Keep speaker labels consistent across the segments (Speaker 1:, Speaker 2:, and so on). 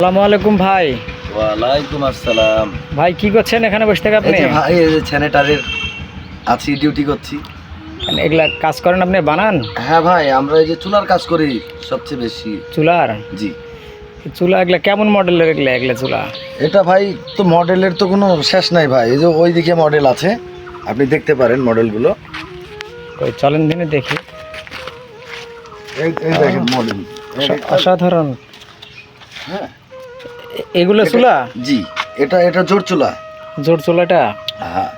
Speaker 1: আসসালামু আলাইকুম ভাই।
Speaker 2: ওয়ালাইকুম আসসালাম।
Speaker 1: ভাই কি করছেন এখানে বসে থেকে আপনি?
Speaker 2: ভাই এই যে স্যানিটারির আছি, ডিউটি করছি।
Speaker 1: মানে এগুলা কাজ করেন আপনি, বানান?
Speaker 2: হ্যাঁ ভাই, আমরা এই যে চুলার কাজ করি সবচেয়ে বেশি।
Speaker 1: চুলার?
Speaker 2: জি।
Speaker 1: চুলা এগুলা কেমন মডেলের এগুলা চুলা?
Speaker 2: এটা ভাই তো মডেলের তো কোনো শেষ নাই ভাই, এই যে ওইদিকে মডেল আছে, আপনি দেখতে পারেন মডেলগুলো।
Speaker 1: ওই চলেন দিনে দেখি।
Speaker 2: এই দেখেন মডেল,
Speaker 1: অসাধারণ।
Speaker 2: হ্যাঁ
Speaker 1: এগুলো চুলা?
Speaker 2: জি, এটা জোর চুলা।
Speaker 1: জোর চুলাটা?
Speaker 2: হ্যাঁ।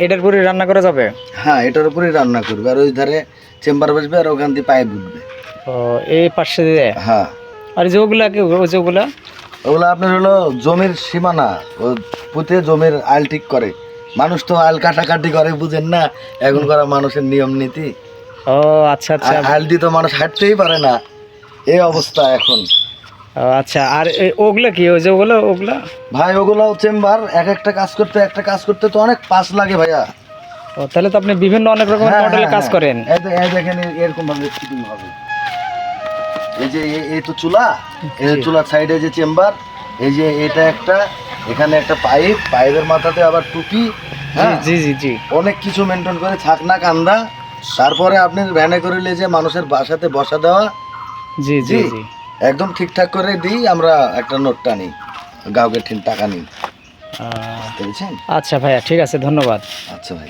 Speaker 1: এটার উপরে রান্না করা যাবে?
Speaker 2: হ্যাঁ, এটার উপরেই রান্না করবে, আর ওই ধারে চেম্বার বসবে, আর ওখান দিয়ে পাইপ উঠবে।
Speaker 1: ও, এই পাশে দিয়ে?
Speaker 2: হ্যাঁ।
Speaker 1: আর যেগুলা যেগুলা
Speaker 2: ওগুলো আপনার হলো জমির সীমানা, ও পুঁতে জমির আইল ঠিক করে। মানুষ তো আইল কাটাকাটি করে, বুঝেন না এখন করা মানুষের নিয়ম নীতি।
Speaker 1: ও আচ্ছা আচ্ছা।
Speaker 2: আইল দিয়ে তো মানুষ হাঁটতেই পারে না, এই অবস্থা এখন।
Speaker 1: ও আচ্ছা, আর ওগুলা কি, ওই যে ওগুলা?
Speaker 2: ভাই ওগুলো চেম্বার, একটা কাজ করতে তো অনেক পাস লাগে ভাইয়া।
Speaker 1: ও, তাহলে তো আপনি বিভিন্ন অনেক রকম মডেলের কাজ করেন।
Speaker 2: এই দেখেন এরকম ভাবে ফিটিং হবে। এই যে এই তো চুলা, এই চুলার সাইডে যে চেম্বার, এই যে এটা একটা, এখানে একটা পাইপের মাথাতে আবার টুপি।
Speaker 1: জি জি জি।
Speaker 2: অনেক কিছু মেনটেন করে, ছাকনা কান্দা, তারপরে আপনি ভ্যানে করে যে মানুষের বাসাতে বসা দেওয়া।
Speaker 1: জি জি জি,
Speaker 2: একদম ঠিকঠাক করে দিই আমরা, একটা নোটটা নিই, গাউকে ঠিক টাকা নিই, বুঝছেন?
Speaker 1: আচ্ছা ভাইয়া, ঠিক আছে, ধন্যবাদ।
Speaker 2: আচ্ছা ভাই।